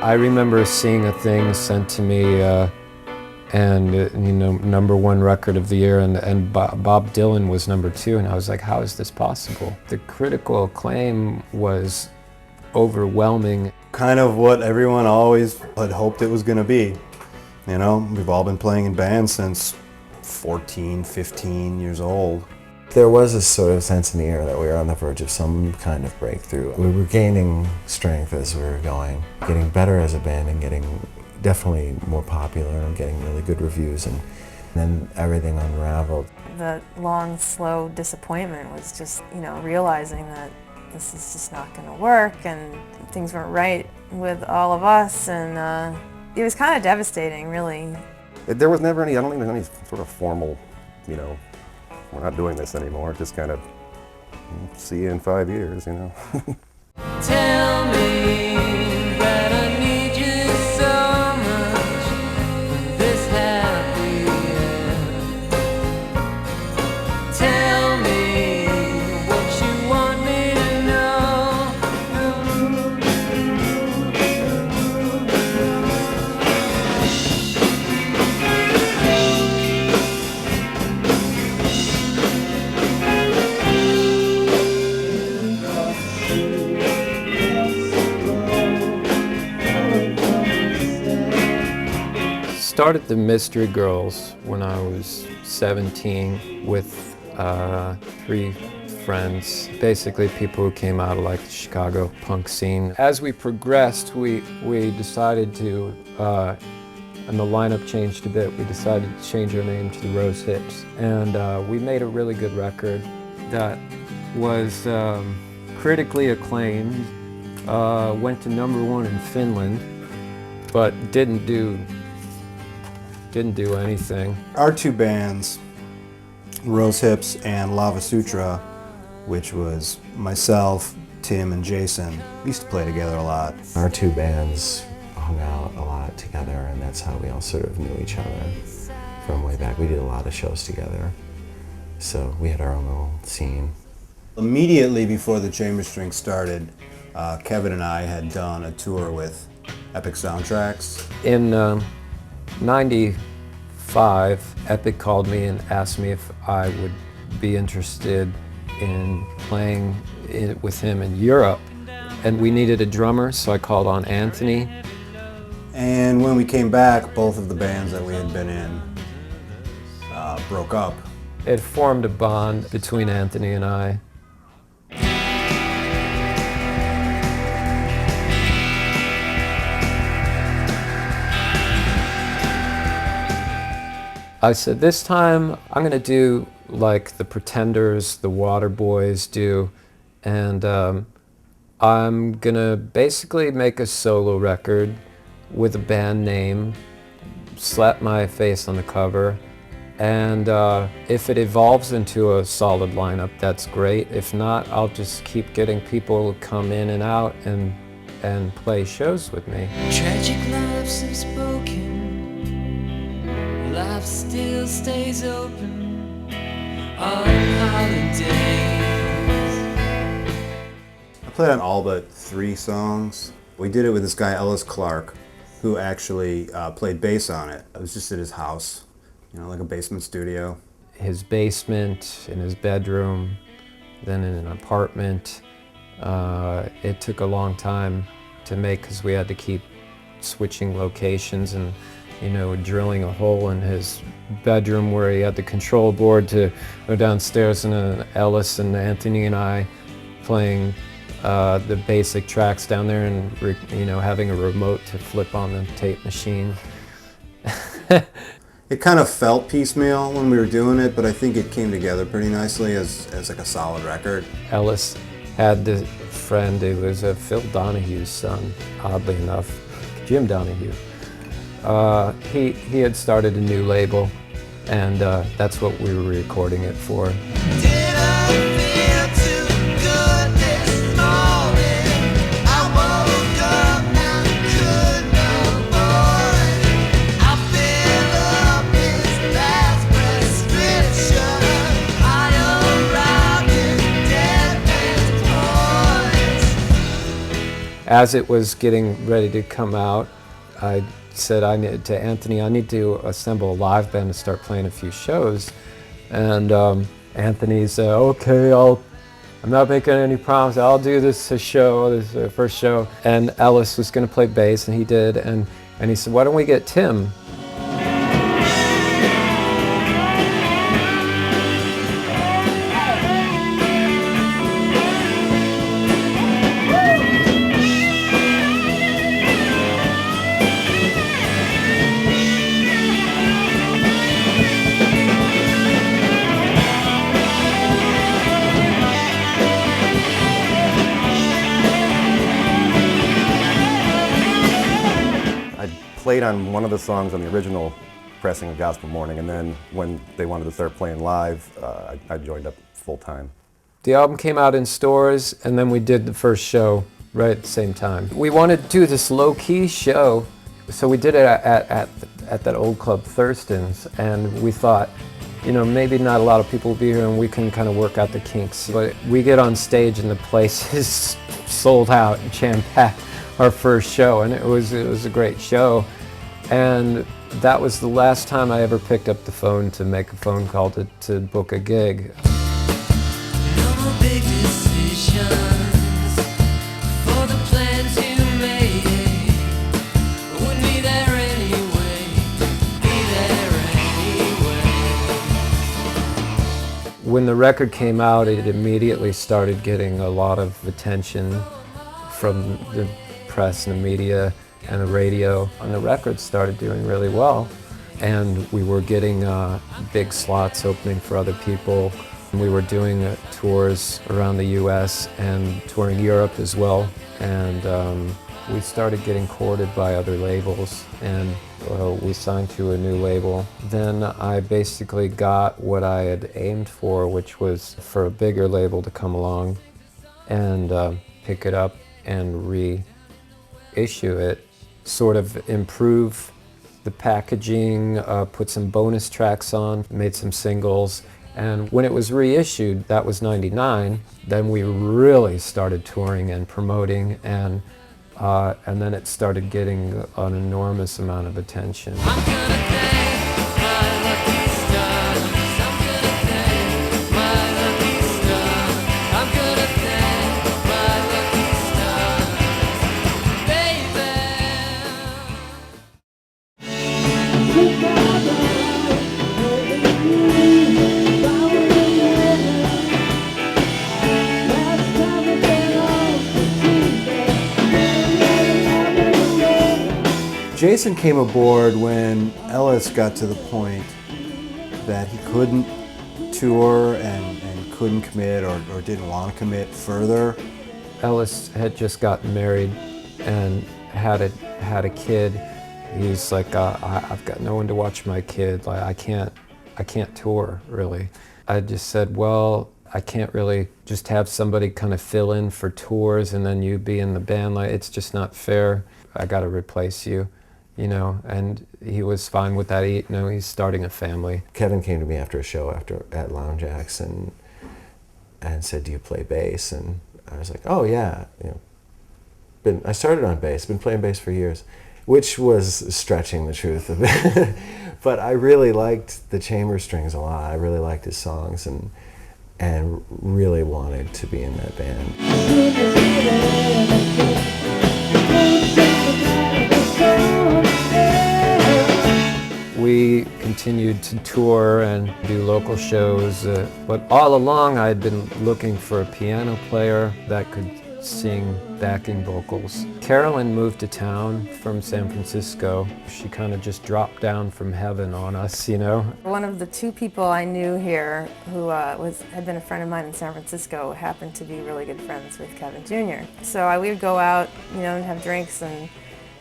I remember seeing a thing sent to me, and you know, #1 record of the year, and Bob Dylan was #2, and I was like, how is this possible? The critical acclaim was overwhelming. Kind of what everyone always had hoped it was going to be. You know, we've all been playing in bands since 14, 15 years old. There was a sort of sense in the air that we were on the verge of some kind of breakthrough. We were gaining strength as we were going, getting better as a band and getting definitely more popular and getting really good reviews, and then everything unraveled. The long, slow disappointment was just, you know, realizing that this is just not going to work and things weren't right with all of us, and it was kind of devastating, really. There was never any, I don't think there's any sort of formal, you know, we're not doing this anymore, just kind of see you in 5 years, you know. Tell me that I need you so much in this happy end. Tell me what you want me to know. Started the Mystery Girls when I was 17 with 3 friends, basically people who came out of like the Chicago punk scene. As we progressed, we decided to, and the lineup changed a bit, we decided to change our name to the Rose Hips. And we made a really good record that was critically acclaimed, went to #1 in Finland, but didn't do anything. Our 2 bands, Rose Hips and Lava Sutra, which was myself, Tim, and Jason, we used to play together a lot. Our 2 bands hung out a lot together, and that's how we all sort of knew each other from way back. We did a lot of shows together, so we had our own little scene. Immediately before the Chamber String started, Kevin and I had done a tour with Epic Soundtracks. In '95, Epic called me and asked me if I would be interested in playing with him in Europe. And we needed a drummer, so I called on Anthony. And when we came back, both of the bands that we had been in broke up. It formed a bond between Anthony and I. I said, this time I'm going to do like the Pretenders, the Waterboys do, and I'm going to basically make a solo record with a band name, slap my face on the cover, and if it evolves into a solid lineup, that's great. If not, I'll just keep getting people to come in and out and play shows with me. Tragic lives have spoken. Life still stays open on holidays. I played on all but 3 songs. We did it with this guy, Ellis Clark, who actually played bass on it. It was just at his house, you know, like a basement studio. His basement, in his bedroom, then in an apartment. It took a long time to make because we had to keep switching locations and, you know, drilling a hole in his bedroom where he had the control board to go downstairs, and Ellis and Anthony and I playing the basic tracks down there, and you know, having a remote to flip on the tape machine. It kind of felt piecemeal when we were doing it, but I think it came together pretty nicely as like a solid record. Ellis had the friend who was Phil Donahue's son, oddly enough, Jim Donahue. He had started a new label, and that's what we were recording it for. Did I feel too good this morning? I woke up and could no more. I fill up this last prescription. I arrived in dead man's voice. As it was getting ready to come out, I said to Anthony, I need to assemble a live band to start playing a few shows. And Anthony said, okay, I'm not making any promises, I'll do this first show. And Ellis was going to play bass, and he did, and he said, why don't we get Tim? Played on one of the songs on the original pressing of Gospel Morning, and then when they wanted to start playing live, I joined up full time. The album came out in stores, and then we did the first show right at the same time. We wanted to do this low-key show, so we did it at that old club Thurston's, and we thought, you know, maybe not a lot of people will be here, and we can kind of work out the kinks. But we get on stage, and the place is sold out and jam-packed. Our first show, and it was a great show. And that was the last time I ever picked up the phone to make a phone call to book a gig. No more big decisions for the plans you made. Wouldn't be there anyway. Be there anyway. When the record came out, it immediately started getting a lot of attention from the press and the media and the radio, and the record started doing really well. And we were getting big slots opening for other people. We were doing tours around the US and touring Europe as well. And we started getting courted by other labels, and we signed to a new label. Then I basically got what I had aimed for, which was for a bigger label to come along and pick it up and reissue it, sort of improve the packaging, put some bonus tracks on, made some singles. And when it was reissued, that was '99, then we really started touring and promoting, and then it started getting an enormous amount of attention. I'm gonna thank my lucky stars. I'm gonna thank my lucky stars. I'm gonna thank my lucky stars, baby. Jason came aboard when Ellis got to the point that he couldn't tour and couldn't commit or didn't want to commit further. Ellis had just gotten married and had a kid. He's like, I've got no one to watch my kid. Like, I can't tour, really. I just said, well, I can't really just have somebody kind of fill in for tours and then you be in the band. Like, it's just not fair. I got to replace you, you know. And he was fine with that. He's starting a family. Kevin came to me after a show at Lounge Acts and said, "Do you play bass?" And I was like, "Oh yeah, you know." I started on bass. Been playing bass for years, which was stretching the truth of it. But I really liked the chamber strings a lot. I really liked his songs and really wanted to be in that band. We continued to tour and do local shows, but all along I had been looking for a piano player that could sing backing vocals. Carolyn moved to town from San Francisco. She kind of just dropped down from heaven on us, you know. One of the two people I knew here who had been a friend of mine in San Francisco happened to be really good friends with Kevin Jr. So we would go out, you know, and have drinks and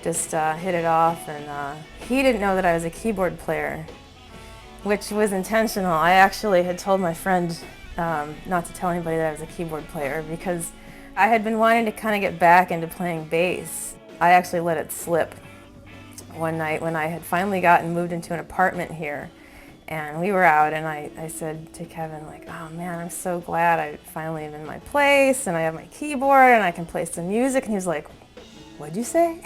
just hit it off. And he didn't know that I was a keyboard player, which was intentional. I actually had told my friend not to tell anybody that I was a keyboard player because I had been wanting to kind of get back into playing bass. I actually let it slip one night when I had finally moved into an apartment here, and we were out, and I said to Kevin, like, "Oh man, I'm so glad I finally am in my place and I have my keyboard and I can play some music." And he was like, what'd you say?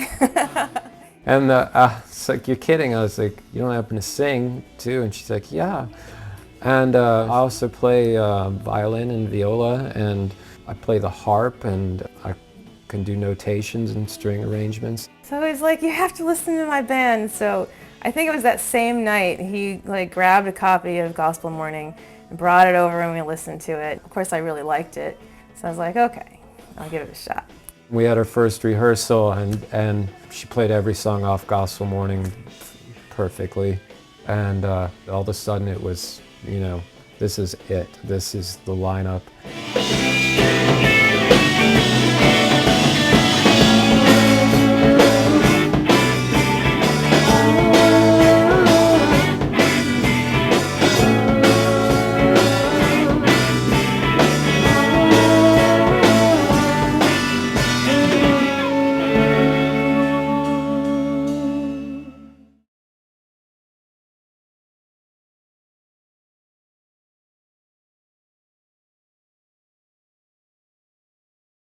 And it's like, you're kidding. I was like, you don't happen to sing too? And she's like, yeah. And I also play violin and viola, and I play the harp, and I can do notations and string arrangements. So he's like, you have to listen to my band. So I think it was that same night he like grabbed a copy of Gospel Morning and brought it over and we listened to it. Of course I really liked it. So I was like, okay, I'll give it a shot. We had our first rehearsal, and she played every song off Gospel Morning perfectly. And all of a sudden it was, you know, this is it. This is the lineup.